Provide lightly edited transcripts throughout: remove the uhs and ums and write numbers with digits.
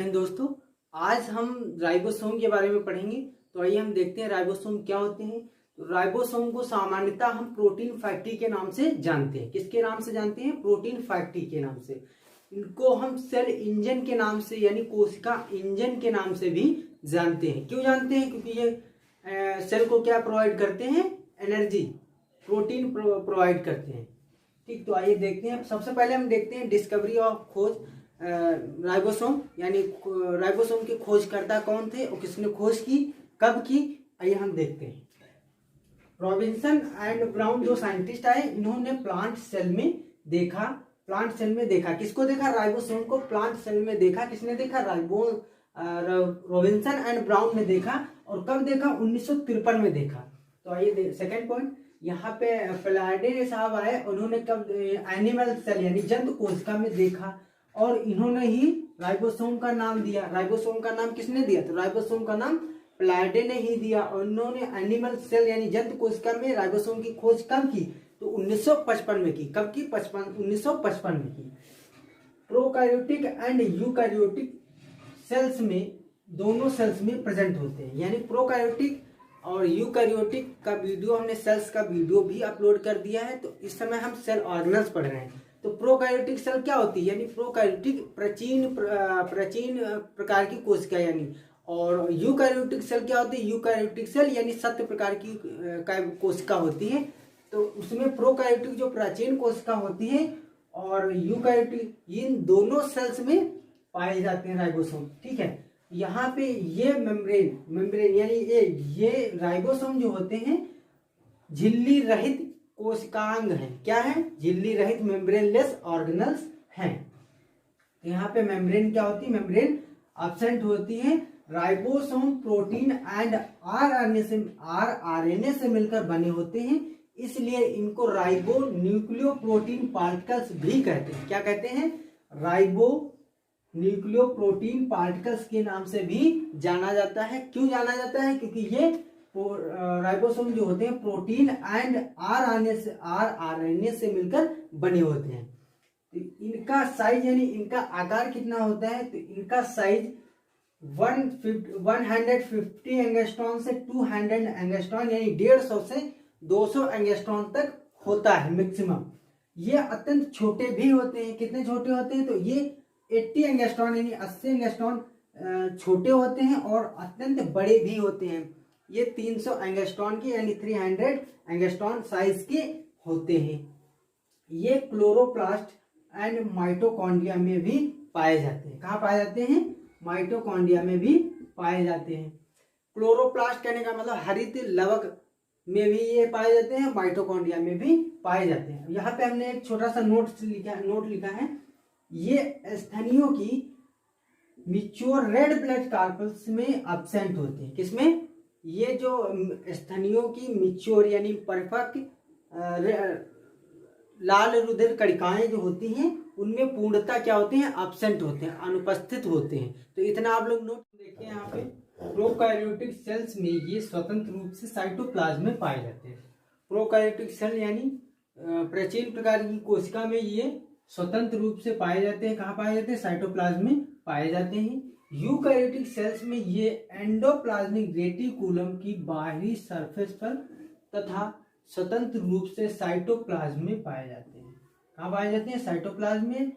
दोस्तों, आज हम राइबोसोम के बारे में पढ़ेंगे। तो आइए हम देखते हैं राइबोसोम क्या होते हैं। तो राइबोसोम को सामान्यतः हम प्रोटीन फैक्ट्री के नाम से जानते हैं। किसके नाम से जानते हैं? प्रोटीन फैक्ट्री के नाम से। इनको हम सेल इंजन के नाम से यानी कोशिका इंजन के नाम से भी जानते हैं। क्यों जानते हैं? क्योंकि ये सेल को क्या प्रोवाइड करते हैं? एनर्जी, प्रोटीन प्रोवाइड करते हैं। ठीक, तो आइए देखते हैं। सबसे पहले हम देखते हैं डिस्कवरी ऑफ खोज राइबोसोम, यानी राइबोसोम के खोजकर्ता कौन थे और किसने खोज की, कब की। आइए हम देखते हैं। रॉबिन्सन एंड ब्राउन जो साइंटिस्ट आए, इन्होंने प्लांट सेल में देखा। प्लांट सेल में देखा किसको? देखा राइबोसोम को प्लांट सेल में देखा। किसने देखा? रॉबिन्सन एंड ब्राउन ने देखा। और कब देखा? 1953 में देखा। तो आइए सेकेंड पॉइंट, यहाँ पे फ्लाडे साहब आए, उन्होंने कब एनिमल सेल यानी जंतु कोशिका में देखा और इन्होंने ही राइबोसोम का नाम दिया। राइबोसोम का नाम किसने दिया? तो राइबोसोम का नाम फ्लाडे ने ही दिया। और उन्होंने एनिमल सेल यानी जंतु कोशिका में राइबोसोम की खोज कब की? तो 1955 में की। कब की? 1955 में की। प्रोकैरियोटिक एंड यूकैरियोटिक सेल्स में, दोनों सेल्स में प्रेजेंट होते हैं। यानी प्रोकैरियोटिक और यूकैरियोटिक का वीडियो, हमने सेल्स का वीडियो भी अपलोड कर दिया है। तो इस समय हम सेल ऑर्गेनल्स पढ़ रहे हैं। तो प्रोकैरियोटिक सेल क्या होती है? यानी प्रोकैरियोटिक प्राचीन प्रकार की कोशिका यानी। और यूकैरियोटिक सेल क्या होती है? यूकैरियोटिक सेल यानी सत्य प्रकार की कोशिका होती है। तो उसमें प्रोकैरियोटिक जो प्राचीन कोशिका होती है और यूकैरियोटिक, इन दोनों सेल्स में पाए जाते हैं राइबोसोम। ठीक है, यहाँ पे ये मेम्ब्रेन यानी ये राइबोसोम जो होते हैं झिल्ली रहित कोशिकांग है। क्या है? झिल्ली रहित मेम्ब्रेनलेस ऑर्गेनल्स हैं। यहाँ पे मेम्ब्रेन क्या होती है? मेम्ब्रेन एब्सेंट होती है। राइबोसोम प्रोटीन एंड आरएनए से मिलकर बने होते हैं, इसलिए इनको राइबो न्यूक्लियो प्रोटीन पार्टिकल्स भी कहते हैं। क्या कहते हैं? राइबो न्यूक्लियो प्रोटीन पार्टिकल्स के नाम से भी जाना जाता है। क्यों जाना जाता है? क्योंकि ये राइबोसोम जो होते हैं प्रोटीन एंड आरएनए से मिलकर बने होते हैं। तो इनका साइज यानी इनका आकार कितना होता है? तो इनका साइज 150 एंगस्ट्रॉन से 200 एंगस्ट्रॉन यानी 150 से 200 एंगस्ट्रॉन तक होता है मैक्सिमम। ये अत्यंत छोटे भी होते हैं। कितने छोटे होते हैं? तो ये 80 एंगस्ट्रॉन यानी 80 एंगस्ट्रॉन छोटे होते हैं और अत्यंत बड़े भी होते हैं। ये 300 एंगस्ट्रॉन के यानी 300 एंगस्ट्रॉन साइज के होते हैं। ये क्लोरोप्लास्ट एंड माइटोकॉन्ड्रिया में भी पाए जाते हैं। कहाँ पाए जाते हैं? माइटोकॉन्ड्रिया में भी पाए जाते हैं। क्लोरोप्लास्ट कहने का मतलब हरित लवक में भी ये पाए जाते हैं, माइटोकॉन्ड्रिया में भी पाए जाते हैं। यहाँ पे हमने एक छोटा सा नोट लिखा है। ये स्तनियों की मिच्योर रेड ब्लड कार्पल्स में एब्सेंट होते हैं। किसमें? ये जो स्तनियों की मिच्योर यानी परिपक्व लाल रुधिर कणिकाएं जो होती हैं उनमें पूर्णता क्या होते हैं? एब्सेंट होते हैं, अनुपस्थित होते हैं। तो इतना आप लोग नोट देखिए। यहाँ पे प्रोकैरियोटिक सेल्स में ये स्वतंत्र रूप से साइटोप्लाज्म में पाए जाते हैं। प्रोकैरियोटिक सेल यानी प्राचीन प्रकार की कोशिका में ये स्वतंत्र रूप से पाए जाते हैं। कहाँ पाए जाते हैं? साइटोप्लाज्म में पाए जाते हैं। यूकैरियोटिक सेल्स में ये एंडोप्लाज्मिक रेटिकुलम की बाहरी सरफेस पर तथा स्वतंत्र रूप से साइटोप्लाज्म में पाए जाते हैं। कहाँ पाए जाते हैं? साइटोप्लाज्म में।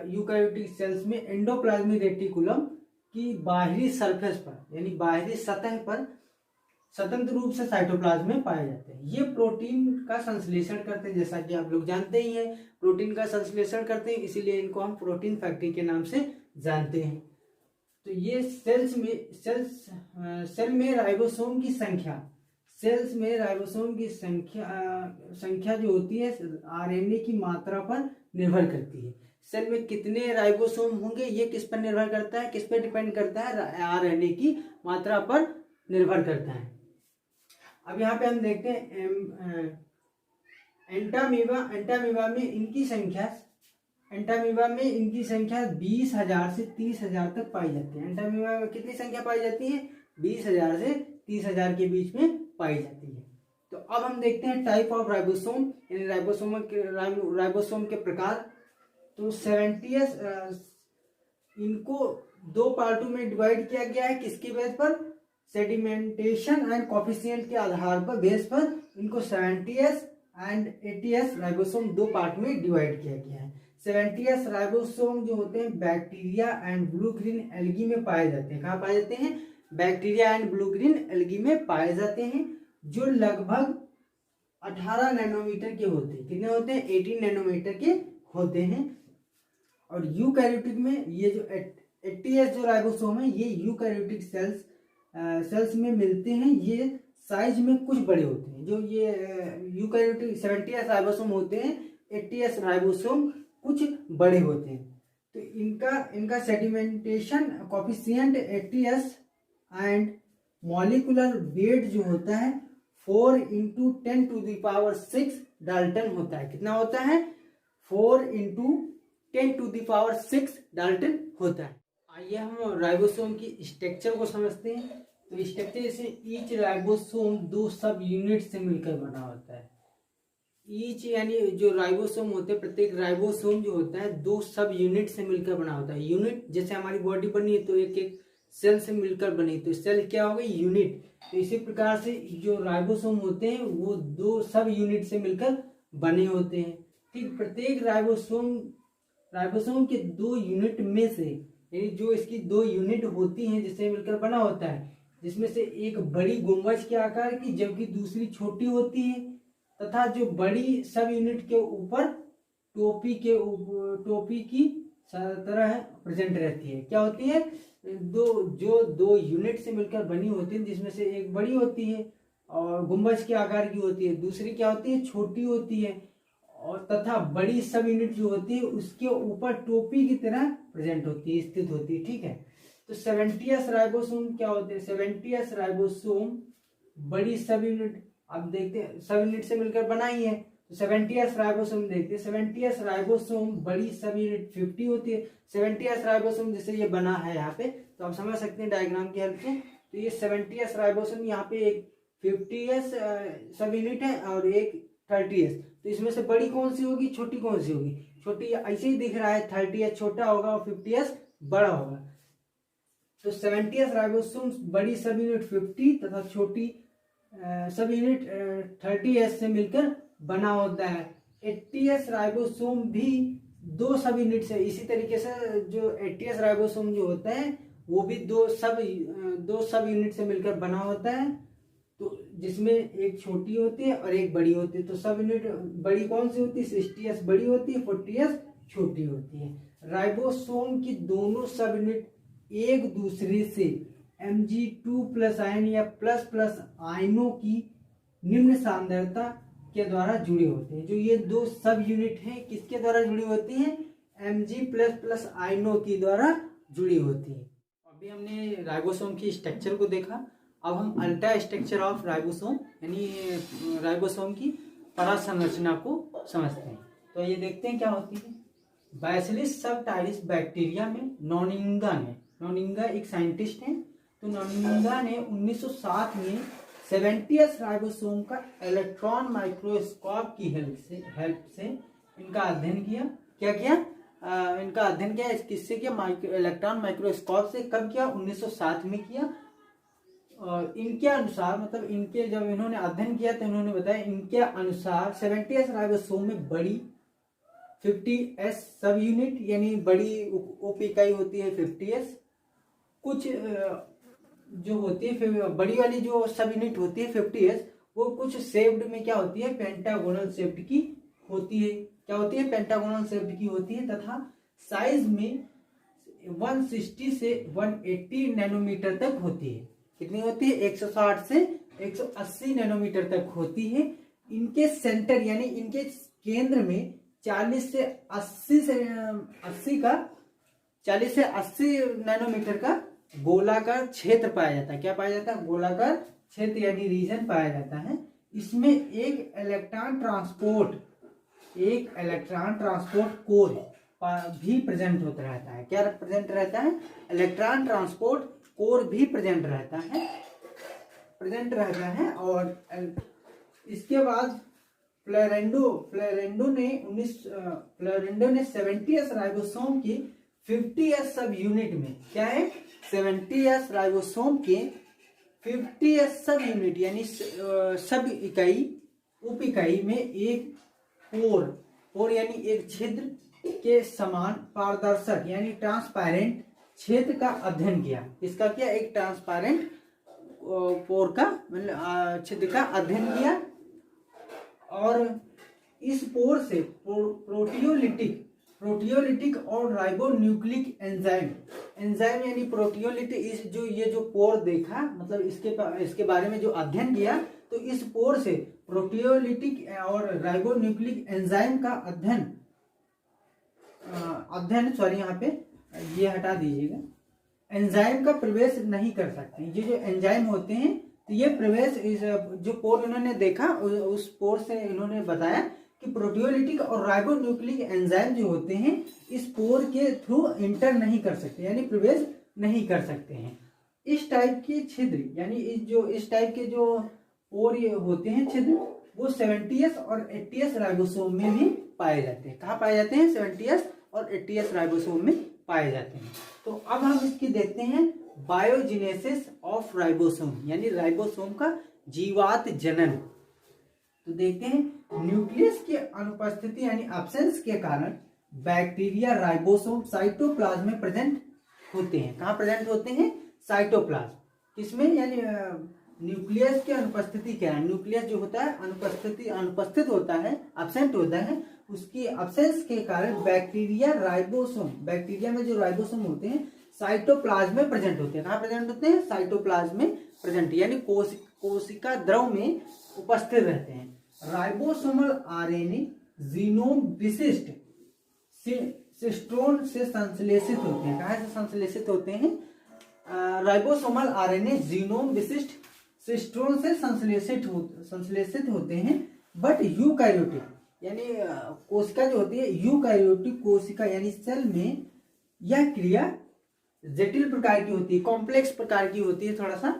यूकैरियोटिक सेल्स में एंडोप्लाज्मिक रेटिकुलम की बाहरी सरफेस पर यानी बाहरी सतह पर स्वतंत्र रूप से साइटोप्लाज्म में पाए जाते हैं। ये प्रोटीन का संश्लेषण करते हैं, जैसा कि आप लोग जानते ही हैं, प्रोटीन का संश्लेषण करते हैं, इसीलिए इनको हम प्रोटीन फैक्ट्री के नाम से जानते हैं। तो ये सेल में राइबोसोम की संख्या, सेल्स में राइबोसोम की संख्या जो होती है आरएनए की मात्रा पर निर्भर करती है। सेल में कितने राइबोसोम होंगे ये किस पर निर्भर करता है? किस पर डिपेंड करता है? आरएनए की मात्रा पर निर्भर करता है। अब यहाँ पे हम देखते हैं एंटामीबा में इनकी संख्या 20,000 से 30,000 तक पाई जाती है। एंटामीबा में कितनी संख्या पाई जाती है? 20,000 से 30,000 के बीच में पाई जाती है। तो अब हम देखते हैं टाइप ऑफ राइबोसोम यानी राइबोसोम के प्रकार। तो 70 इनको दो पार्टों में डिवाइड किया गया है। किसके बेस पर? सेडिमेंटेशन एंड कॉफिशिएंट के आधार पर, बेस पर इनको 70S एंड 80S राइबोसोम दो पार्ट में डिवाइड किया गया है। 70S राइबोसोम जो होते हैं bacteria and blue green algae में पाए जाते हैं। कहाँ पाए जाते हैं? Bacteria and blue green algae में पाए जाते हैं, जो लगभग 18 नैनोमीटर के होते हैं। कितने होते हैं? 18 नैनोमीटर के होते हैं। और यूकैरियोटिक में ये जो 80S जो राइबोसोम है, ये यूकैरियोटिक सेल्स में मिलते हैं। ये साइज में कुछ बड़े होते हैं। जो ये यूकैरियोटिक 70S राइबोसोम होते हैं, 80S राइबोसोम कुछ बड़े होते हैं। तो इनका sedimentation coefficient 80S and molecular weight जो होता है 4 × 10⁶ डाल्टन होता है। कितना होता है? 4 × 10⁶ डाल्टन होता है। आइए हम राइबोसोम की स्ट्रक्चर को समझते हैं। तो स्ट्रक्चर जैसे ईच राइबोसोम दो सब यूनिट से मिलकर बना होता है। ईच यानी जो राइबोसोम होते हैं, प्रत्येक राइबोसोम जो होता है दो सब यूनिट से मिलकर बना होता है। यूनिट जैसे हमारी बॉडी बनी है तो एक एक सेल से मिलकर बनी, तो सेल क्या हो गई? यूनिट। तो इसी प्रकार से जो राइबोसोम होते हैं वो दो सब यूनिट से मिलकर बने होते हैं। ठीक, प्रत्येक राइबोसोम के दो यूनिट में से, यानी जो इसकी दो यूनिट होती हैं जिससे मिलकर बना होता है, जिसमें से एक बड़ी गुंबज के आकार की जबकि दूसरी छोटी होती है, तथा जो बड़ी सब यूनिट के ऊपर टोपी की तरह प्रेजेंट रहती है। क्या होती है? दो यूनिट से मिलकर बनी होती है, जिसमें से एक बड़ी होती है और गुंबज के आकार की होती है, दूसरी क्या होती है? छोटी होती है। और तथा बड़ी सब यूनिट जो होती है उसके ऊपर टोपी की तरह प्रेजेंट होती है, स्थित होती है। ठीक है, तो 70S राइबोसोम क्या होते हैं? 70S राइबोसोम बड़ी सब यूनिट, अब देखते हैं सब यूनिट से मिलकर बना ही है, तो 70S राइबोसोम देखते हैं। 70S राइबोसोम बड़ी सब यूनिट 50 होती है। 70S राइबोसोम जैसे ये बना है यहाँ पे, तो आप समझ सकते हैं डायग्राम की हेल्प से। तो ये 70S राइबोसोम यहाँ पे एक 50S सब यूनिट है और एक 30S। तो इसमें से बड़ी कौन सी होगी, छोटी कौन सी होगी? छोटी ऐसे ही दिख रहा है, 30S छोटा होगा और 50S बड़ा होगा। तो 70S राइबोसोम बड़ी सब यूनिट 50 तथा छोटी सब यूनिट 30S से मिलकर बना होता है। 80S राइबोसोम भी दो सब यूनिट से, इसी तरीके से जो 80S राइबोसोम जो होता है वो भी दो सब यूनिट से मिलकर बना होता है, तो जिसमें एक छोटी होती है और एक बड़ी होती है। तो सब यूनिट बड़ी कौन सी होती है? 60S बड़ी होती है, 40S छोटी होती है। राइबोसोम की दोनों सब यूनिट एक दूसरे से Mg2+ आयन या प्लस आयनों की निम्न सांद्रता के द्वारा जुड़े होते हैं। जो ये दो सब यूनिट हैं किसके द्वारा जुड़ी होती हैं? Mg++ आयनों की द्वारा जुड़ी होती है। अभी हमने राइबोसोम की स्ट्रक्चर को देखा, अब हम अल्टा स्ट्रक्चर ऑफ राइबोसोम यानी राइबोसोम की परासंरचना को समझते हैं। तो ये देखते हैं क्या होती है। बैसिलिस सबटाइलिस बैक्टीरिया में नॉनिंगा एक साइंटिस्ट हैं। तो नॉनिंगा ने 1907 में 70S राइबोसोम का इलेक्ट्रॉन माइक्रोस्कोप की हेल्प से इनका अध्ययन किया। क्या किया? इनका अध्ययन किया। किससे किया? इलेक्ट्रॉन माइक्रोस्कोप से। कब किया? 1907 में किया। और इनके अनुसार, मतलब इनके जब इन्होंने अध्ययन किया तो इन्होंने बताया, इनके अनुसार 70S राइबोसोम में बड़ी 50S सब यूनिट यानी बड़ी उप इकाई होती है 50S, कुछ जो होती है बड़ी वाली जो सब यूनिट होती है 50S, वो कुछ शेप्ड में क्या होती है? पेंटागोनल शेप्ड की होती है। क्या होती है? पेंटागोनल शेप्ड की होती है तथा साइज में 160 से 180 नैनोमीटर तक होती है। कितनी होती है? 160 से 180 नैनोमीटर तक होती है। इनके सेंटर यानी इनके केंद्र में 40 से 80 नैनोमीटर का गोलाकार क्षेत्र पाया जाता है। क्या पाया जाता है? गोलाकार क्षेत्र यानी रीजन पाया जाता है। इसमें एक इलेक्ट्रॉन ट्रांसपोर्ट कोर भी प्रेजेंट होता रहता है। क्या प्रेजेंट रहता है? इलेक्ट्रॉन ट्रांसपोर्ट कोर भी प्रेजेंट रहता है। और इसके बाद फ्लोरेंडो ने 70S राइबोसोम की 50s सब यूनिट में, क्या है, 70s राइबोसोम के 50s सब यूनिट यानी सब इकाई, उप इकाई में एक पोर यानी एक छिद्र के समान पारदर्शक यानी ट्रांसपेरेंट क्षेत्र का अध्ययन किया। इसका क्या, एक ट्रांसपेरेंट पोर का मतलब छिद्र का अध्ययन किया। और इस पोर से प्रोटियोलिटिक और राइबोन्यूक्लिक एंजाइम यानी प्रोटियोलिटिक, इस जो ये जो पोर देखा मतलब इसके बारे में जो अध्ययन किया, तो इस पोर से प्रोटियोलिटिक और राइबोन्यूक्लिक एंजाइम का अध्ययन सॉरी यहाँ पे ये हटा दीजिएगा, एंजाइम का प्रवेश नहीं कर सकते। ये जो एंजाइम होते हैं तो ये प्रवेश, इस जो पोर इन्होंने देखा उस पोर से इन्होंने बताया कि प्रोटियोलिटिक और राइबोन्यूक्लिक एंजाइम जो होते हैं इस पोर के थ्रू इंटर नहीं कर सकते यानी प्रवेश नहीं कर सकते हैं। इस टाइप के छिद्र यानी इस टाइप के जो पोर ये होते हैं छिद्र, वो 70s और 80s राइबोसोम में भी पाए जाते हैं। कहाँ पाए जाते हैं, 70s और 80s राइबोसोम में पाए जाते हैं। तो अब हम इसकी देखते हैं बायोजेनेसिस ऑफ राइबोसोम यानी राइबोसोम का जीवात जनन। तो देखते हैं, न्यूक्लियस की अनुपस्थिति यानी एब्सेंस के कारण बैक्टीरिया राइबोसोम साइटोप्लाज्म में प्रेजेंट होते हैं। कहाँ प्रेजेंट होते हैं, साइटोप्लाज्म, किसमें, यानी न्यूक्लियस की अनुपस्थिति क्या है, न्यूक्लियस जो होता है अनुपस्थित होता है, एब्सेंट होता है, उसकी एब्सेंस के कारण बैक्टीरिया में जो राइबोसोम होते हैं साइटोप्लाज्म में प्रेजेंट होते हैं। कहाँ प्रेजेंट होते हैं, साइटोप्लाज्म में प्रेजेंट यानी कोशिका द्रव में उपस्थित रहते हैं। राइबोसोमल आरएनए जीनोम विशिष्ट सिस्टोन से संश्लेषित होते हैं। कहाँ से संश्लेषित होते हैं, राइबोसोमल आरएनए जीनोम विशिष्ट सिस्टोन से संश्लेषित होते हैं। बट यूकैरियोटिक यानी कोशिका जो होती है, यूकैरियोटिक कोशिका यानी सेल में यह क्रिया जटिल प्रकार की होती है, कॉम्प्लेक्स प्रकार की होती है थोड़ा सा।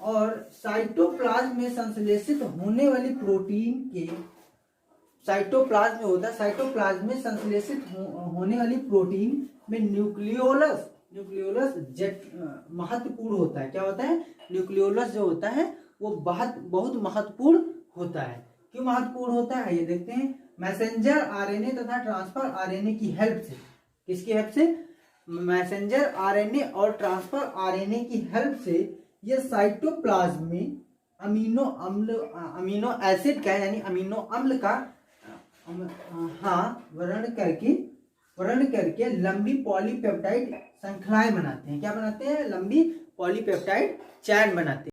और साइटोप्लाज्म में संश्लेषित होने वाली प्रोटीन के, साइटोप्लाज्म में संश्लेषित होने वाली प्रोटीन में न्यूक्लियोलस महत्वपूर्ण होता है। क्या होता है, न्यूक्लियोलस जो होता है वो बहुत महत्वपूर्ण होता है। क्यों महत्वपूर्ण होता है, ये देखते हैं। मैसेंजर आरएनए तथा ट्रांसफर आरएनए की हेल्प से, किसकी हेल्प से, मैसेंजर आरएनए और ट्रांसफर आरएनए की हेल्प से ये साइटोप्लाज्म में अमीनो एसिड का यानी अमीनो अम्ल का वर्ण करके लंबी पॉलीपेप्टाइड श्रृंखलाएं बनाते हैं। क्या बनाते हैं, लंबी पॉलीपेप्टाइड चैन बनाते हैं।